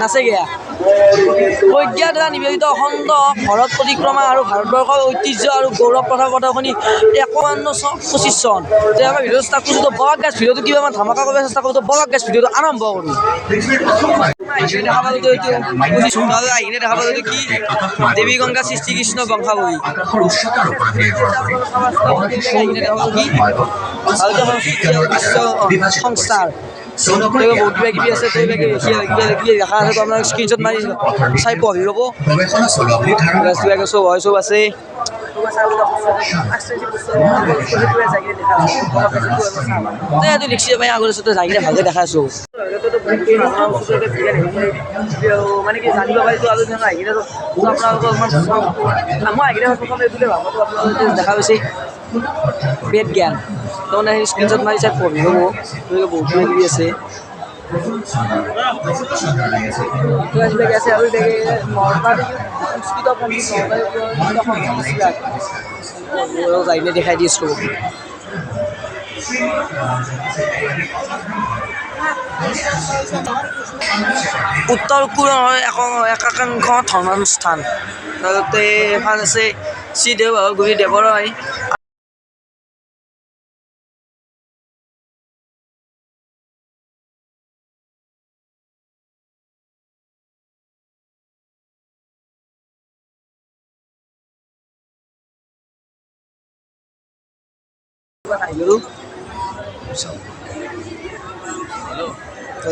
নাচে গিয়া প্ৰজ্ঞা দ্বাৰা নিবেদিত অখণ্ড ভাৰত পৰিক্ৰমা আৰু ভাৰতবৰ্ষৰ ঐতিহ্য আৰু গৌৰৱ কথা কথাখিনি 51-25 চন আমাৰ ভিডিঅ' ষ্টাৰ্ট কৰিছোঁ বৰাক গাছ ভিডিঅ'টো কিবা মই ধামাকা কৰিব চেষ্টা কৰোঁ বৰাক গাছ ভিডিঅ'টো আৰম্ভ কৰোঁ দেখা পালোঁ আহিনে দেখা পালোঁ কি দেৱী গংগা সৃষ্টি কৃষ্ণ বংশাৱলী সংস্থাৰ বহুত কিবা কিবি আছে দেখা আছে আপোনাৰ স্ক্ৰীনশ্বট মাৰি চাই পঢ়ি ল'ব চব হয় চব আছে দেখছি পাই আগৰ ওচৰতে যাই কিনে ভালকৈ দেখাই আছোঁ মানে কি জানিব পাৰিছোঁ আৰু মই আহিলে আপোনালোকে দেখা পাইছে বেদ জ্ঞান তাৰমানে সেই স্ক্ৰীনশ্বট মাৰি চাই পঢ়ি ল'ব বহুত কিবা কিবি আছে আৰু সংস্কৃত পণ্ডিত যাই কিনে দেখাই দিছোঁ উত্তৰ পূবৰ একাংশ ধৰ্মানুষ্ঠান লগতে এখন আছে শ্ৰীদেৱ গুৰি দেৱৰাই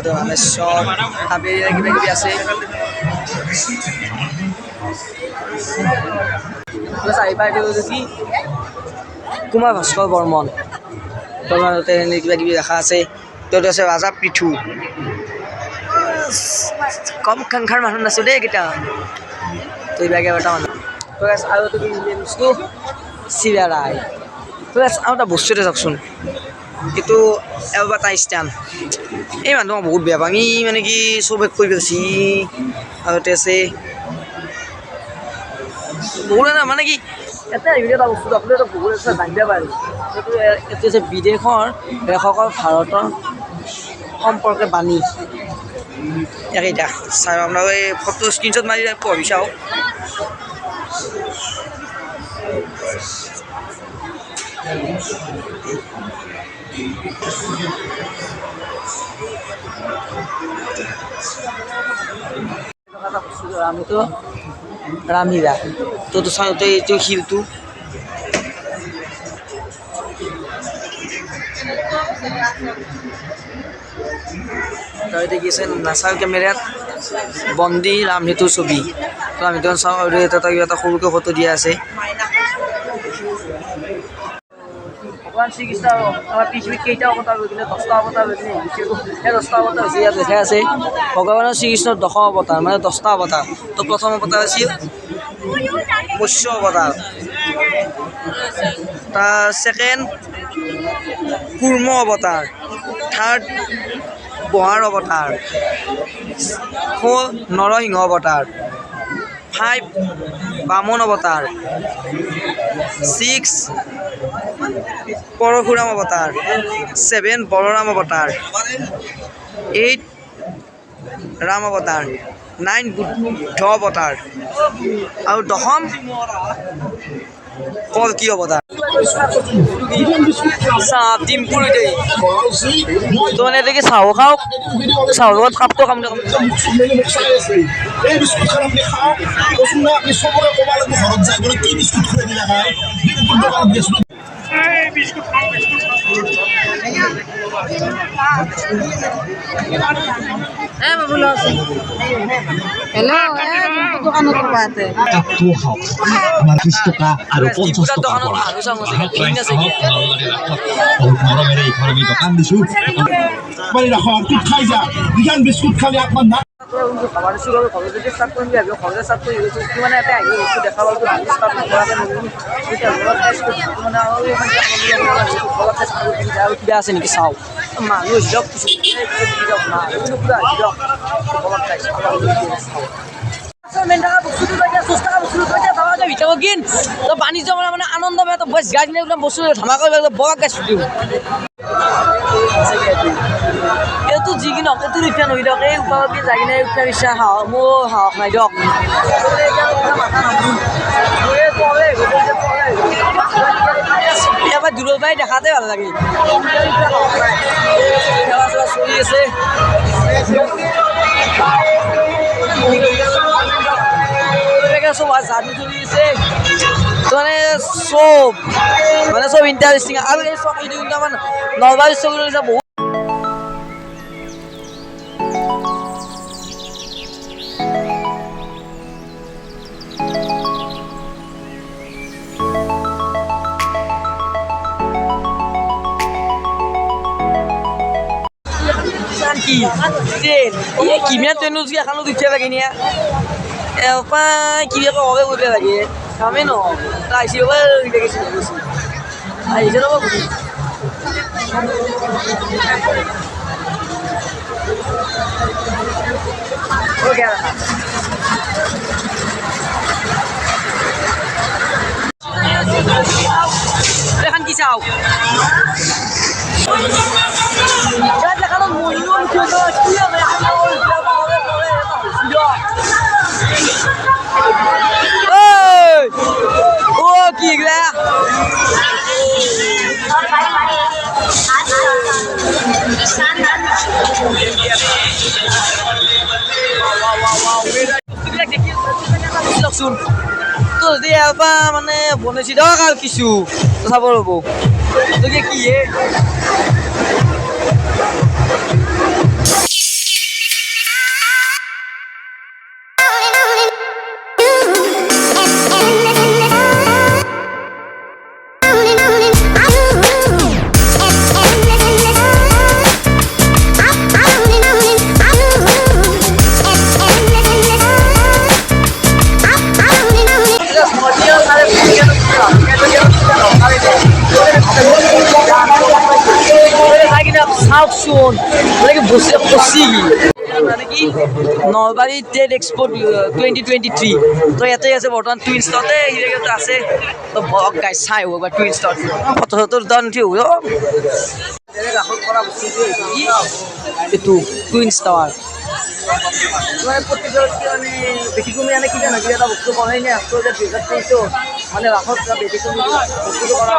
ৰামেশ্বৰ কাবেৰী কিবা কিবি আছে কি কুমাৰ ভাস্কৰ বৰ্মন কিবা কিবি দেখা আছে তেওঁত আছে ৰাজা পৃথু কম সংখ্যাৰ মানুহ নাছিল দেই এইকেইটা তো এইবিলাকে এটা মানুহ আৰু বস্তু চিৰা ৰাই আৰু এটা বস্তু এটা চাওকচোন এইটো এলবাৰ্ট আইনষ্টাইন এই মানুহক বহুত বেয়া পাওঁ ই মানে কি চব শেষ কৰি পেলাইছি আৰু আছে বহুত এটা মানে কি এটা এটা বস্তু আপোনালোকে বহুত এটা জানিব পাৰি এইটো হৈছে বিদেশৰ লেখকৰ ভাৰতৰ সম্পৰ্কে বাণী একেইটা চাই আপোনালোকে এই ফটো স্ক্ৰীনশ্বট মাৰি পঢ়ি চাওক আমিতো ৰামহীৰা তোতো চাওঁতে এইটো শিলটো দেখিছে নাচাৰ কেমেৰাত বন্দী ৰামসেতুৰ ছবি তো আমি চাওঁ আৰু এটা সৰুকৈ ফটো দিয়া আছে ভগৱান শ্ৰীকৃষ্ণ আমাৰ পৃথিৱীত কেইটা অৱতাৰ হৈ কিনে 10টা অৱতাৰ হৈ কিনে সেই 10টা অৱতাৰ হৈছে ইয়াত দেখা আছে ভগৱানৰ শ্ৰীকৃষ্ণৰ 10 অৱতাৰ মানে 10টা অৱতাৰ তো প্ৰথম অৱতাৰ আছিল মৎস্য অৱতাৰ তাৰ ছেকেণ্ড কুৰ্ম অৱতাৰ থাৰ্ড বহাৰ অৱতাৰ 4 নৰসিংহ অৱতাৰ 5 বামন অৱতাৰ 6 পৰশুৰাম অৱতাৰ 7 বলৰাম অৱতাৰ 8 ৰাম অৱতাৰ 9 বুদ্ধ অৱতাৰ আৰু 10ম কল্কি অৱতাৰ চাহ ডিম্পুৰ দেই তো মানে দেখি চাহো খাওক চাহৰ লগত কাপটো কাম বিস্কুট খালি আপনার খাবার শুরু হবে খবর যদি স্টার্ট করবি আগে খবর স্টার্ট করে কি মানে একটা আগে বস্তু দেখা বলতো ভালো স্টার্ট না করা এটা মানে আর কি আছে নাকি চাও মানুষ জব কিছু না পুরো জব খবর চাই মেন টাকা বস্তুটো লাগে 10 টাকা বস্তু বস্তু ভিতৰত কিন তো বাণিজ্য মানে আনন্দ তো বস গাড়ি নিয়ে বস্তু ধামাকা বগা গাছ দিওঁ এইটো যি কি নহওক এইটো উঠা নহি দিয়ক এই ওপৰত যাই কিনে উঠাৰ ইচ্ছা সাহস মোৰ সাহস নাই দিয়ক এবাৰ দূৰৰ পৰাই দেখাতে ভাল লাগে চলি আছে চব যাদু চলি আছে মানে চব ইণ্টাৰেষ্টিং আৰু এই চব এইটো কিন্তু আমাৰ নলবাৰী চকুৰ বহুত কি কিমিয়া ট্রেন এখানো দিচ্ছে লাগে নিয়ে কি হবে বলতে লাগে কামে ন আইসি দেখেছি আইসে নেবো এখন কি চাও দেখানো মূল্য ও কি গা শুন তো যদি এবাৰ মানে বনাইছি দিয়ক আৰু কিছু চাব ৰ'ব তোকে কি চাওকচোন বস্তু পচি মানে কি নলবাৰী ট্ৰেড এক্সপো 2023 তো ইয়াতে আছে বৰ্তমান টুইন ষ্টতে হিৰেগত আছে তো বক গাই চাই হ'ব বা টুইন ষ্টত ফটো ফটোৰ দান উঠি হ'ব এইটো টুইন ষ্টাৰ মানে বেছি কমি আনে কি জানো এটা বস্তু বনাই নে আছো যে 2023 মানে ৰাসত বেছি কমি বস্তুটো কৰা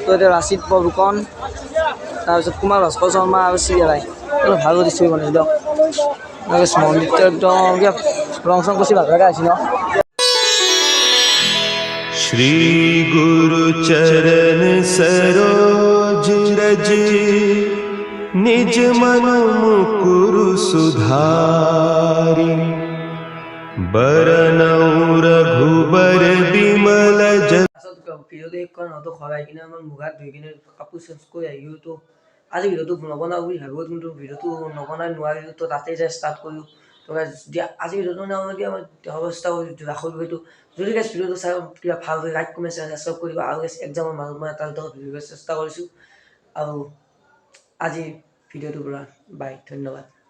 তো এতিয়া ৰাচিত বৰফুকন তাৰপিছত কুমাৰ ভাস্কৰ শৰ্মা আৰু চিৰিয়ালাই ভাল দিছোঁ মানে দিয়ক মন্দিৰটো একদম ৰং চং কৰিছে ভাল লগা আছে ন श्री गुरु चरण सरोज रज निज मन मुकुरु सुधारि बरनौ रघुबर विमल जन ভিডিঅ'টো শেষ কৰা নহতো সৰাই কিনে আমাৰ মুগাত ধুই কিনে কাপোৰ চেঞ্জ কৰি আহিও তো আজি ভিডিঅ'টো নবনাওঁ বুলি ভাবোঁ কিন্তু ভিডিঅ'টো নবনাই নোৱাৰিলোঁ তো তাতেই যাই ষ্টাৰ্ট কৰিলোঁ তো আজি ভিডিঅ'টো মানে আমাৰ অৱস্থা ৰাখোঁ সেইটো যদি গাইজ ভিডিঅ'টো চাই কিবা ভাল হয় লাইক কমেণ্ট ছাবস্ক্ৰাইব কৰিব আৰু এক্সামৰ মাজত মই এটা দুটা ভিডিঅ' চেষ্টা কৰিছোঁ আৰু আজি ভিডিঅ'টোৰ পৰা বাই ধন্যবাদ